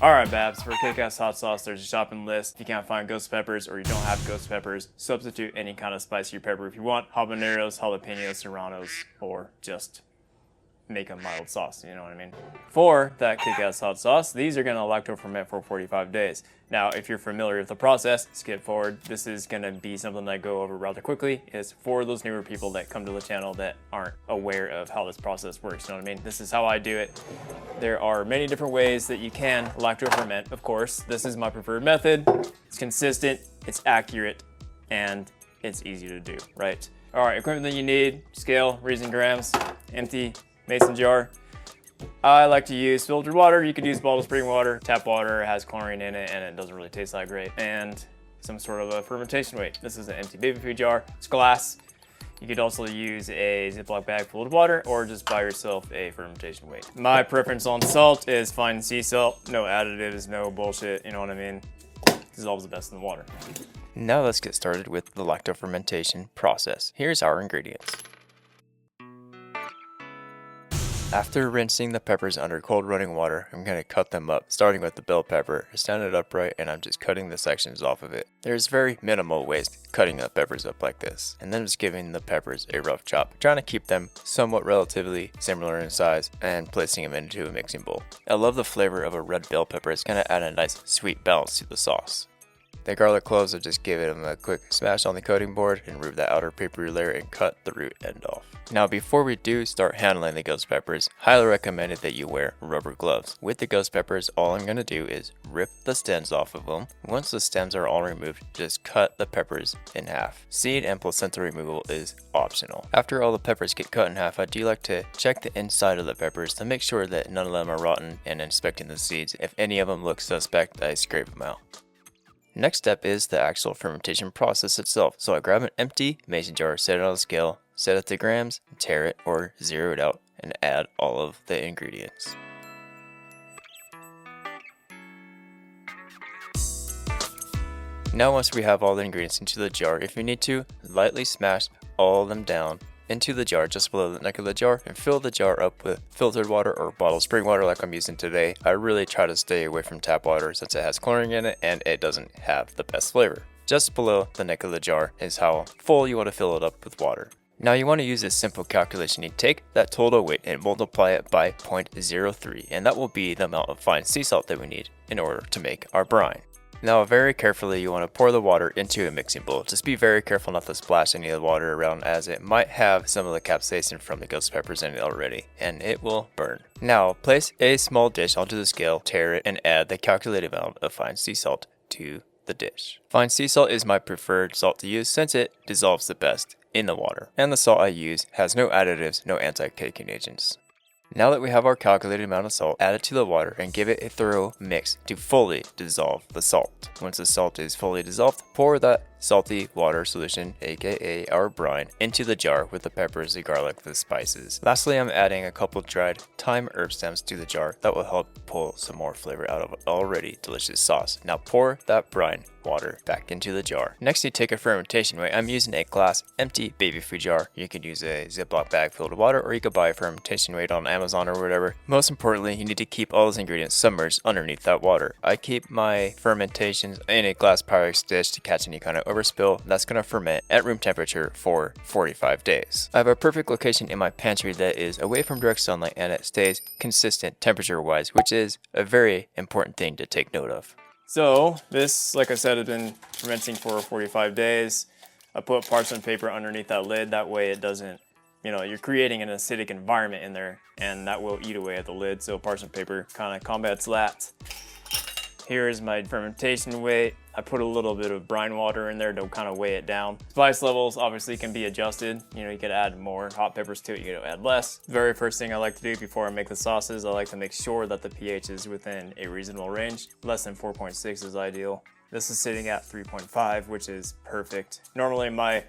Alright Babs, for kick-ass hot sauce, there's a shopping list. If you can't find ghost peppers or you don't have ghost peppers, substitute any kind of spicier pepper if you want. Habaneros, jalapenos, serranos, or just make a mild sauce, you know what I mean? For that kick-ass hot sauce, these are gonna lacto ferment for 45 days. Now, if you're familiar with the process, skip forward. This is gonna be something that I go over rather quickly. Is for those newer people that come to the channel that aren't aware of how this process works, you know what I mean? This is how I do it. There are many different ways that you can lacto ferment, of course. This is my preferred method. It's consistent, it's accurate, and it's easy to do, right? All right, equipment that you need: scale, reason grams, empty mason jar. I like to use filtered water. You could use bottled spring water. Tap water has chlorine in it and it doesn't really taste that great. And some sort of a fermentation weight. This is an empty baby food jar. It's glass. You could also use a Ziploc bag full of water or just buy yourself a fermentation weight. My preference on salt is fine sea salt. No additives, no bullshit, you know what I mean? Dissolves the best in the water. Now let's get started with the lacto fermentation process. Here's our ingredients. After rinsing the peppers under cold running water, I'm going to cut them up, starting with the bell pepper. I stand it upright and I'm just cutting the sections off of it. There's very minimal waste cutting the peppers up like this, and then just giving the peppers a rough chop, trying to keep them somewhat relatively similar in size and placing them into a mixing bowl. I love the flavor of a red bell pepper. It's going to add a nice sweet balance to the sauce. The garlic cloves, I'll just give them a quick smash on the cutting board and remove that outer papery layer and cut the root end off. Now before we do start handling the ghost peppers, highly recommended that you wear rubber gloves. With the ghost peppers, all I'm going to do is rip the stems off of them. Once the stems are all removed, just cut the peppers in half. Seed and placenta removal is optional. After all the peppers get cut in half, I do like to check the inside of the peppers to make sure that none of them are rotten, and inspecting the seeds. If any of them look suspect, I scrape them out. Next step is the actual fermentation process itself. So I grab an empty mason jar, set it on a scale, set it to grams, tare it or zero it out, and add all of the ingredients. Now once we have all the ingredients into the jar, if you need to, lightly smash all of them down into the jar just below the neck of the jar and fill the jar up with filtered water or bottled spring water like I'm using today. I really try to stay away from tap water since it has chlorine in it and it doesn't have the best flavor. Just below the neck of the jar is how full you want to fill it up with water. Now you want to use this simple calculation. You take that total weight and multiply it by 0.03, and that will be the amount of fine sea salt that we need in order to make our brine. Now very carefully you want to pour the water into a mixing bowl. Just be very careful not to splash any of the water around, as it might have some of the capsaicin from the ghost peppers in it already and it will burn. Now place a small dish onto the scale, tare it, and add the calculated amount of fine sea salt to the dish. Fine sea salt is my preferred salt to use since it dissolves the best in the water, and the salt I use has no additives, no anti-caking agents. Now that we have our calculated amount of salt, add it to the water and give it a thorough mix to fully dissolve the salt. Once the salt is fully dissolved, pour that salty water solution, aka our brine, into the jar with the peppers, the garlic, the spices. Lastly, I'm adding a couple dried thyme herb stems to the jar that will help pull some more flavor out of an already delicious sauce. Now pour that brine water back into the jar. Next, you take a fermentation weight. I'm using a glass empty baby food jar. You could use a Ziploc bag filled with water, or you could buy a fermentation weight on Amazon or whatever. Most importantly, you need to keep all those ingredients submerged underneath that water. I keep my fermentations in a glass Pyrex dish to catch any kind of overspill. That's going to ferment at room temperature for 45 days. I have a perfect location in my pantry that is away from direct sunlight and it stays consistent temperature wise, which is a very important thing to take note of. So this, like I said, has been fermenting for 45 days. I put parchment paper underneath that lid. That way it doesn't, you're creating an acidic environment in there and that will eat away at the lid. So parchment paper kind of combats that. Here is my fermentation weight. I put a little bit of brine water in there to kind of weigh it down. Spice levels obviously can be adjusted. You could add more hot peppers to it, you could add less. Very first thing I like to do before I make the sauces, I like to make sure that the pH is within a reasonable range. Less than 4.6 is ideal. This is sitting at 3.5, which is perfect. Normally my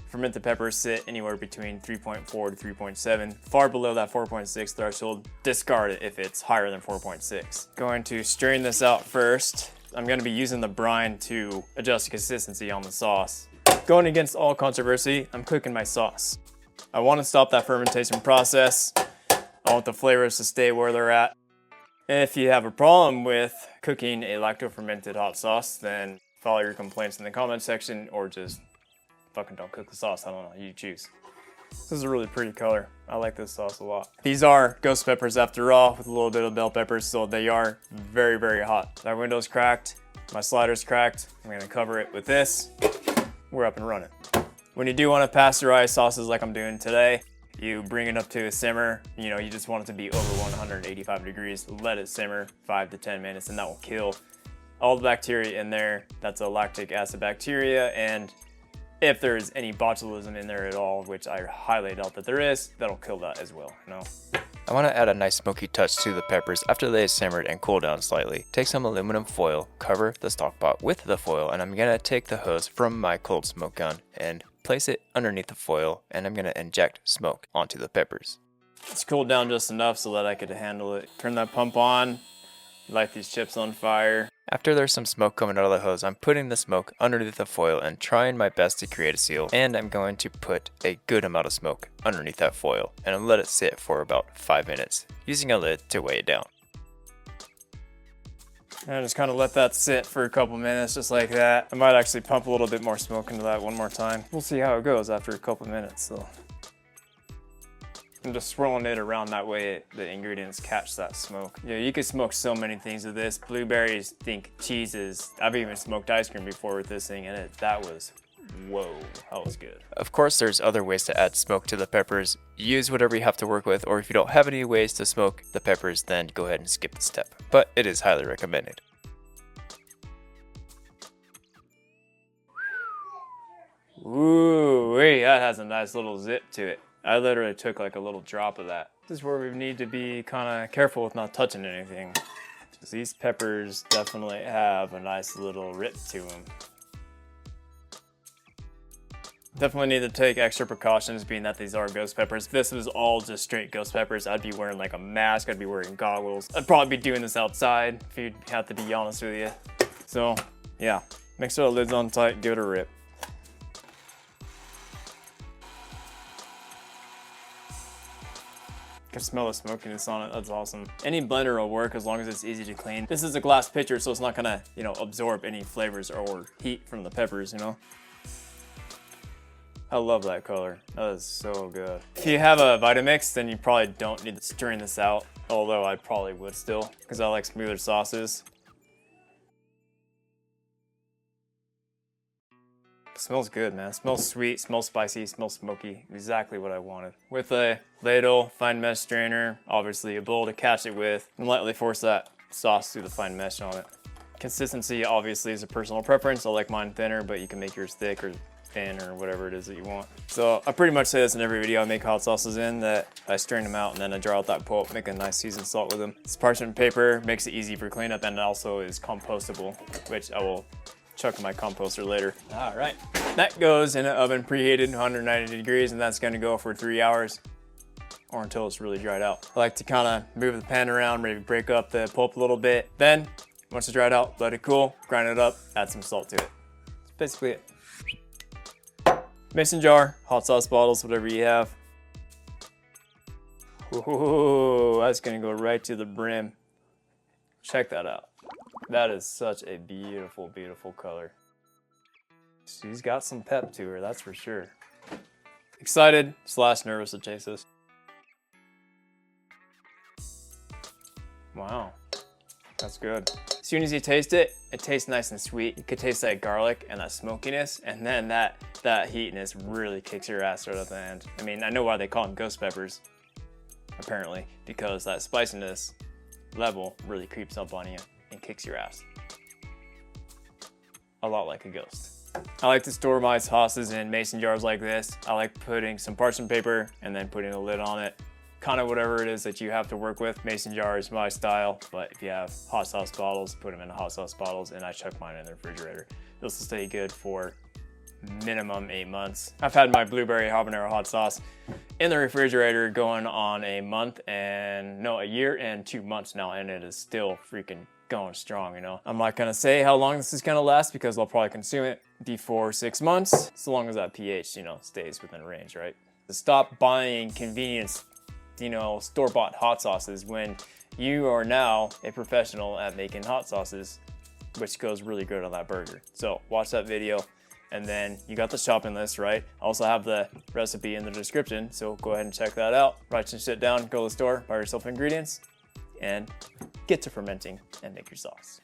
fermented peppers sit anywhere between 3.4 to 3.7. Far below that 4.6 threshold, discard it if it's higher than 4.6. Going to strain this out first. I'm going to be using the brine to adjust the consistency on the sauce. Going against all controversy, I'm cooking my sauce. I want to stop that fermentation process. I want the flavors to stay where they're at. If you have a problem with cooking a lacto fermented hot sauce, then follow your complaints in the comment section or just fucking don't cook the sauce. I don't know, you choose. This is a really pretty color. I like this sauce a lot. These are ghost peppers after all, with a little bit of bell peppers, so they are very, very hot. My window's cracked, my slider's cracked. I'm gonna cover it with this. We're up and running. When you do want to pasteurize sauces like I'm doing today, you bring it up to a simmer. You know, you just want it to be over 185 degrees. Let it simmer 5 to 10 minutes, and that will kill all the bacteria in there. That's a lactic acid bacteria, and if there's any botulism in there at all, which I highly doubt that there is, that'll kill that as well, you know? I want to add a nice smoky touch to the peppers after they simmered and cool down slightly. Take some aluminum foil, cover the stock pot with the foil, and I'm going to take the hose from my cold smoke gun and place it underneath the foil, and I'm going to inject smoke onto the peppers. It's cooled down just enough so that I could handle it. Turn that pump on, light these chips on fire. After there's some smoke coming out of the hose, I'm putting the smoke underneath the foil and trying my best to create a seal. And I'm going to put a good amount of smoke underneath that foil and let it sit for about 5 minutes, using a lid to weigh it down. And just kind of let that sit for a couple minutes, just like that. I might actually pump a little bit more smoke into that one more time. We'll see how it goes after a couple minutes, though. I'm just swirling it around, that way the ingredients catch that smoke. Yeah, you could smoke so many things with this. Blueberries, think cheeses. I've even smoked ice cream before with this thing, and that was, whoa, that was good. Of course, there's other ways to add smoke to the peppers. Use whatever you have to work with, or if you don't have any ways to smoke the peppers, then go ahead and skip the step. But it is highly recommended. Ooh, that has a nice little zip to it. I literally took like a little drop of that. This is where we need to be kind of careful with not touching anything. Because these peppers definitely have a nice little rip to them. Definitely need to take extra precautions, being that these are ghost peppers. If this was all just straight ghost peppers, I'd be wearing like a mask, I'd be wearing goggles. I'd probably be doing this outside, if you'd have to be honest with you. So, yeah, make sure the lid's on tight, give it a rip. I can smell the smokiness on it, that's awesome. Any blender will work as long as it's easy to clean. This is a glass pitcher, so it's not gonna, you know, absorb any flavors or heat from the peppers, you know? I love that color, that is so good. If you have a Vitamix, then you probably don't need to strain this out, although I probably would still, because I like smoother sauces. It smells good, man. It smells sweet, smells spicy, smells smoky. Exactly what I wanted. With a ladle, fine mesh strainer, obviously a bowl to catch it with, and lightly force that sauce through the fine mesh on it. Consistency obviously is a personal preference. I like mine thinner, but you can make yours thick or thin or whatever it is that you want. So I pretty much say this in every video I make hot sauces in, that I strain them out and then I draw out that pulp, make a nice seasoned salt with them. This parchment paper makes it easy for cleanup and also is compostable, which I will chuck in my composter later. All right, that goes in an oven preheated 190 degrees, and that's gonna go for 3 hours or until it's really dried out. I like to kind of move the pan around, maybe break up the pulp a little bit. Then, once it's dried out, let it cool, grind it up, add some salt to it. That's basically it. Mason jar, hot sauce bottles, whatever you have. Ooh, that's gonna go right to the brim. Check that out. That is such a beautiful, beautiful color. She's got some pep to her, that's for sure. Excited / nervous to taste this. Wow, that's good. As soon as you taste it, it tastes nice and sweet. You could taste that garlic and that smokiness, and then that heatness really kicks your ass right at the end. I mean, I know why they call them ghost peppers, apparently, because that spiciness level really creeps up on you and kicks your ass. A lot like a ghost. I like to store my sauces in mason jars like this. I like putting some parchment paper and then putting a lid on it. Kind of whatever it is that you have to work with. Mason jar is my style, but if you have hot sauce bottles, put them in the hot sauce bottles, and I chuck mine in the refrigerator. This will stay good for minimum 8 months. I've had my blueberry habanero hot sauce in the refrigerator going on a year and 2 months now, and it is still freaking going strong, you know. I'm not gonna say how long this is gonna last because I'll probably consume it before 6 months, so long as that pH, you know, stays within range, right? To stop buying convenience store-bought hot sauces when you are now a professional at making hot sauces, which goes really good on that burger. So watch that video, and then you got the shopping list, right? I also have the recipe in the description, so go ahead and check that out. Write some shit down, go to the store, buy yourself ingredients, and get to fermenting and make your sauce.